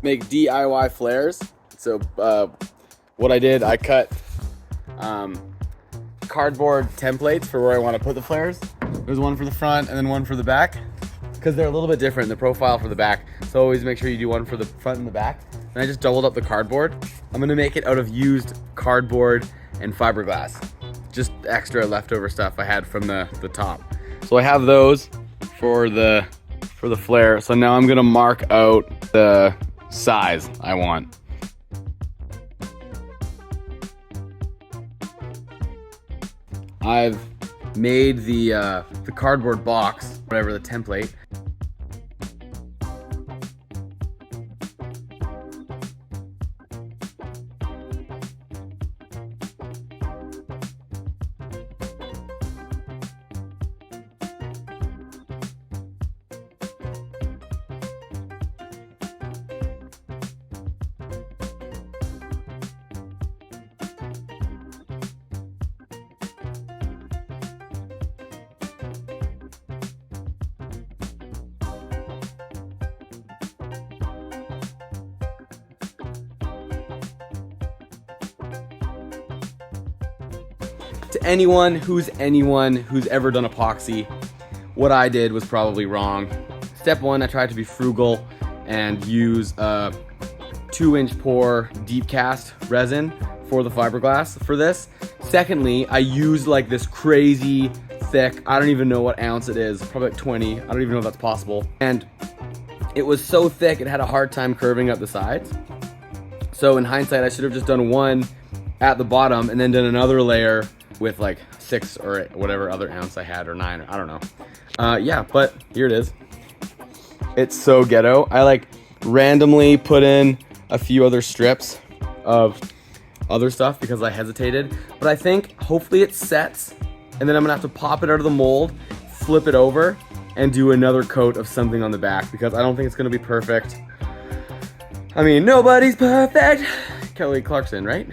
make DIY flares. So what I did, I cut cardboard templates for where I want to put the flares. There's one for the front and then one for the back, because they're a little bit different, the profile for the back. So always make sure you do one for the front and the back. And I just doubled up the cardboard. I'm gonna make it out of used cardboard and fiberglass. Just extra leftover stuff I had from the top. So I have those for the flare. So now I'm gonna mark out the size I want. I've made the cardboard box, whatever the template. To anyone who's ever done epoxy, what I did was probably wrong. Step one, I tried to be frugal and use a 2-inch pour deep cast resin for the fiberglass for this. Secondly, I used like this crazy thick, I don't even know what ounce it is, probably like 20, I don't even know if that's possible. And it was so thick, it had a hard time curving up the sides. So in hindsight, I should have just done one at the bottom and then done another layer with like 6 or whatever other ounce I had, or 9, or I don't know. Yeah, but here it is. It's so ghetto. I like randomly put in a few other strips of other stuff because I hesitated, but I think hopefully it sets, and then I'm gonna have to pop it out of the mold, flip it over, and do another coat of something on the back, because I don't think it's gonna be perfect. I mean, nobody's perfect. Kelly Clarkson, right?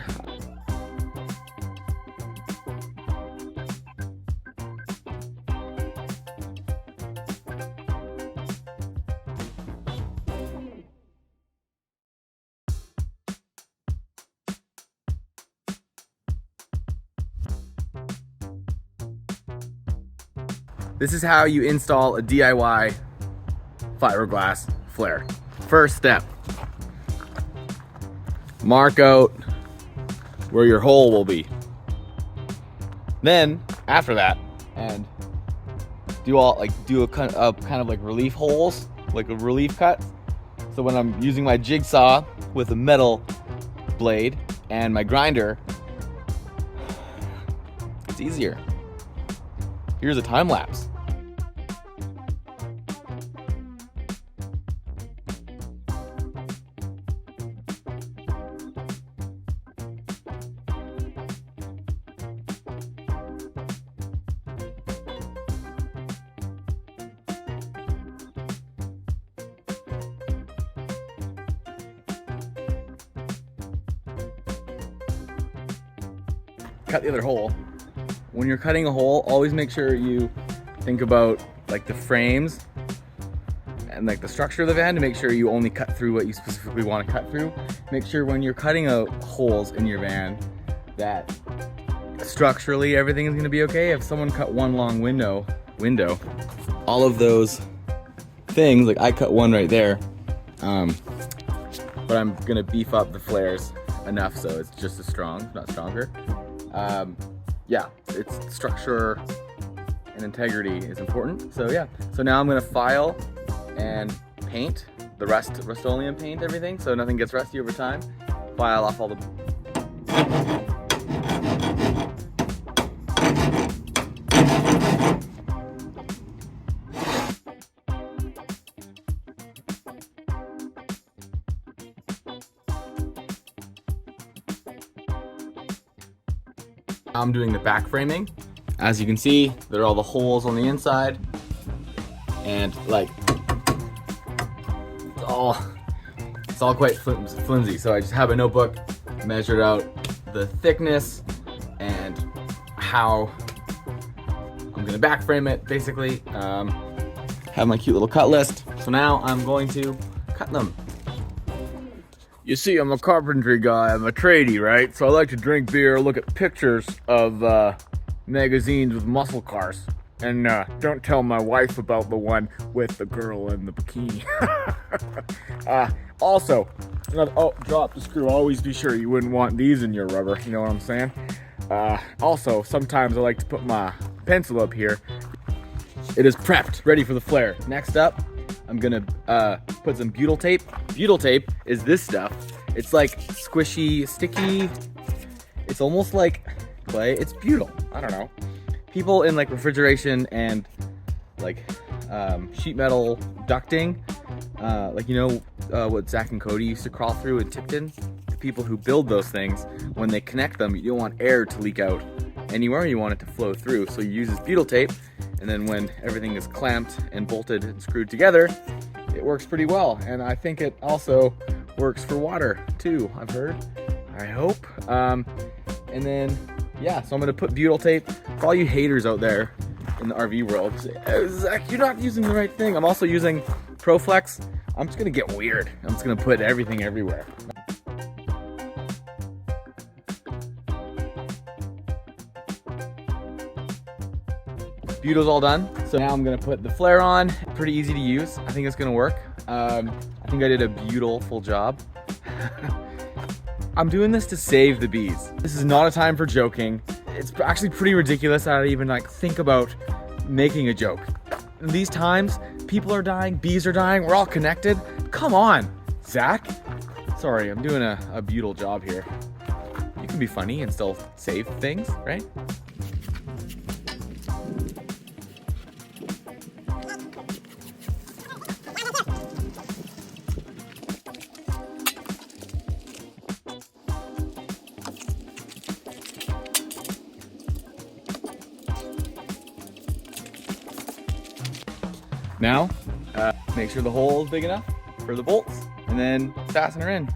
This is how you install a DIY fiberglass flare. First step, mark out where your hole will be. Then, after that, and do a kind of like relief holes, like a relief cut. So when I'm using my jigsaw with a metal blade and my grinder, it's easier. Here's a time lapse. Cut the other hole. When you're cutting a hole, always make sure you think about like the frames and like the structure of the van to make sure you only cut through what you specifically want to cut through. Make sure when you're cutting out holes in your van that structurally everything is going to be okay. If someone cut one long window, all of those things, like I cut one right there, but I'm gonna beef up the flares enough so it's just as strong, not stronger. Yeah, it's structure and integrity is important. So yeah, so now I'm gonna file and paint the Rust-Oleum paint everything so nothing gets rusty over time. File off all the I'm doing the back framing. As you can see, there are all the holes on the inside, and like, it's all quite flimsy. So I just have a notebook, measured out the thickness and how I'm gonna back frame it, basically. Have my cute little cut list. So now I'm going to cut them. You see, I'm a carpentry guy, I'm a tradie, right? So I like to drink beer, look at pictures of magazines with muscle cars. And don't tell my wife about the one with the girl in the bikini. Also, oh, drop the screw. Always be sure you wouldn't want these in your rubber, you know what I'm saying? Also, sometimes I like to put my pencil up here. It is prepped, ready for the flare. Next up, I'm gonna put some butyl tape. Butyl tape is this stuff. It's like squishy, sticky. It's almost like clay. It's butyl. I don't know. People in like refrigeration and like sheet metal ducting, like you know what Zach and Cody used to crawl through in Tipton? The people who build those things, when they connect them, you don't want air to leak out anywhere. You want it to flow through. So you use this butyl tape, and then when everything is clamped and bolted and screwed together, it works pretty well. And I think it also works for water too, I've heard. I hope. And then, yeah, so I'm gonna put butyl tape for all you haters out there in the RV world. Zach, you're not using the right thing. I'm also using ProFlex. I'm just gonna get weird. I'm just gonna put everything everywhere. Butyl's all done. So now I'm gonna put the flare on. Pretty easy to use. I think it's gonna work. I think I did a beautiful job. I'm doing this to save the bees. This is not a time for joking. It's actually pretty ridiculous that I even like think about making a joke. In these times, people are dying, bees are dying, we're all connected. Come on, Zach. Sorry, I'm doing a butyl job here. You can be funny and still save things, right? Now, make sure the hole is big enough for the bolts, and then fasten her in.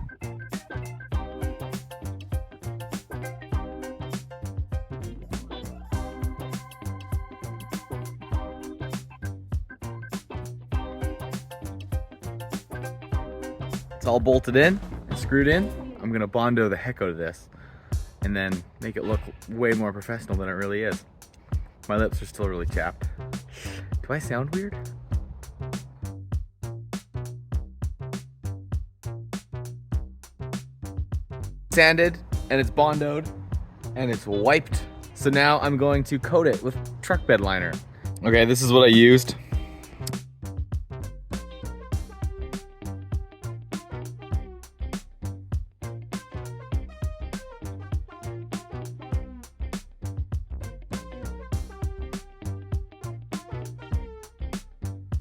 It's all bolted in and screwed in. I'm gonna Bondo the heck out of this and then make it look way more professional than it really is. My lips are still really chapped. Do I sound weird? Sanded, and it's bondoed, and it's wiped. So now I'm going to coat it with truck bed liner. Okay, this is what I used.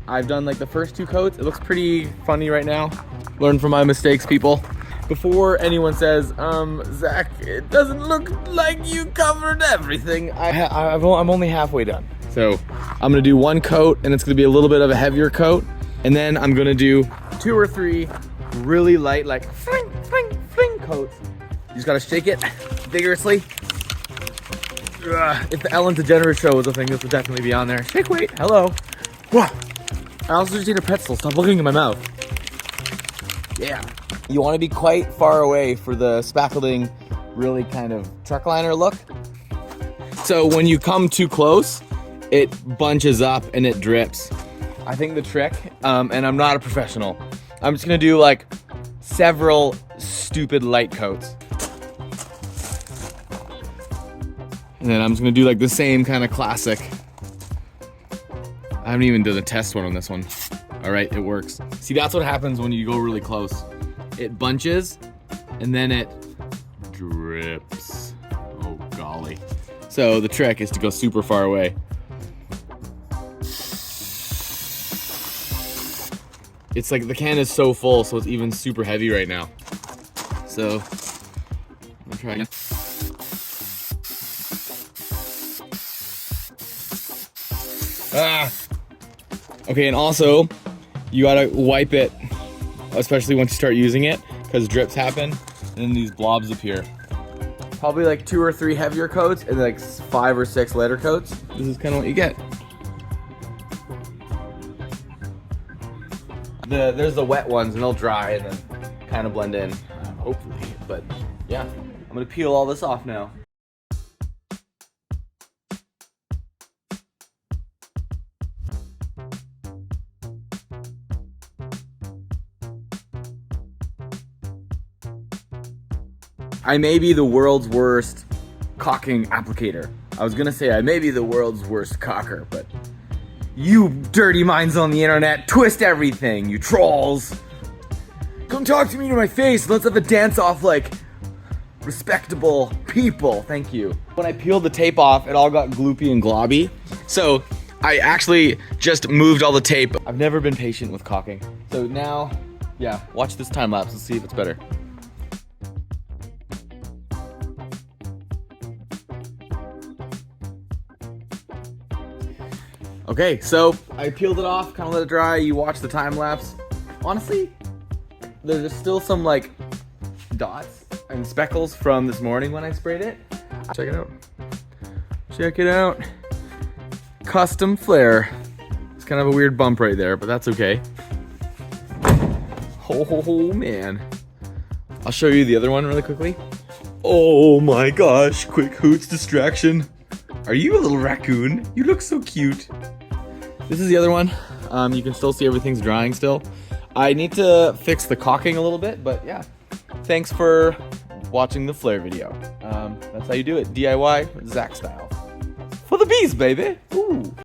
I've done like the first 2 coats. It looks pretty funny right now. Learn from my mistakes, people. Before anyone says, Zach, it doesn't look like you covered everything. I'm only halfway done. So I'm gonna do 1 coat, and it's gonna be a little bit of a heavier coat. And then I'm gonna do 2 or 3 really light, like fling, fling, fling coats. You just gotta shake it vigorously. If the Ellen DeGeneres show was a thing, this would definitely be on there. Shake weight, hello. Whoa. I also just ate a pretzel, stop looking in my mouth. Yeah. You want to be quite far away for the spackling, really kind of truck liner look. So when you come too close, it bunches up and it drips. I think the trick, and I'm not a professional, I'm just gonna do like several stupid light coats. And then I'm just gonna do like the same kind of classic. I haven't even done a test one on this one. All right, it works. See, that's what happens when you go really close. It bunches, and then it drips. Oh, golly. So the trick is to go super far away. It's like the can is so full, so it's even super heavy right now. So, I'm gonna try again. Ah! Okay, and also, you gotta wipe it, especially once you start using it, because drips happen, and then these blobs appear. Probably like 2 or 3 heavier coats, and like 5 or 6 lighter coats. This is kind of what you get. There's the wet ones, and they'll dry, and then kind of blend in, hopefully. But yeah, I'm gonna peel all this off now. I may be the world's worst caulking applicator. I was gonna say I may be the world's worst caulker, but you dirty minds on the internet twist everything, you trolls. Come talk to me to my face. Let's have a dance off like respectable people. Thank you. When I peeled the tape off, it all got gloopy and globby. So I actually just moved all the tape. I've never been patient with caulking. So now, yeah, watch this time lapse and see if it's better. Okay, so I peeled it off, kind of let it dry. You watch the time lapse. Honestly, there's still some like dots and speckles from this morning when I sprayed it. Check it out. Check it out. Custom flare. It's kind of a weird bump right there, but that's okay. Oh man. I'll show you the other one really quickly. Oh my gosh, quick hoots distraction. Are you a little raccoon? You look so cute. This is the other one. You can still see everything's drying still. I need to fix the caulking a little bit, but yeah. Thanks for watching the flare video. That's how you do it, DIY, Zach style. For the bees, baby. Ooh.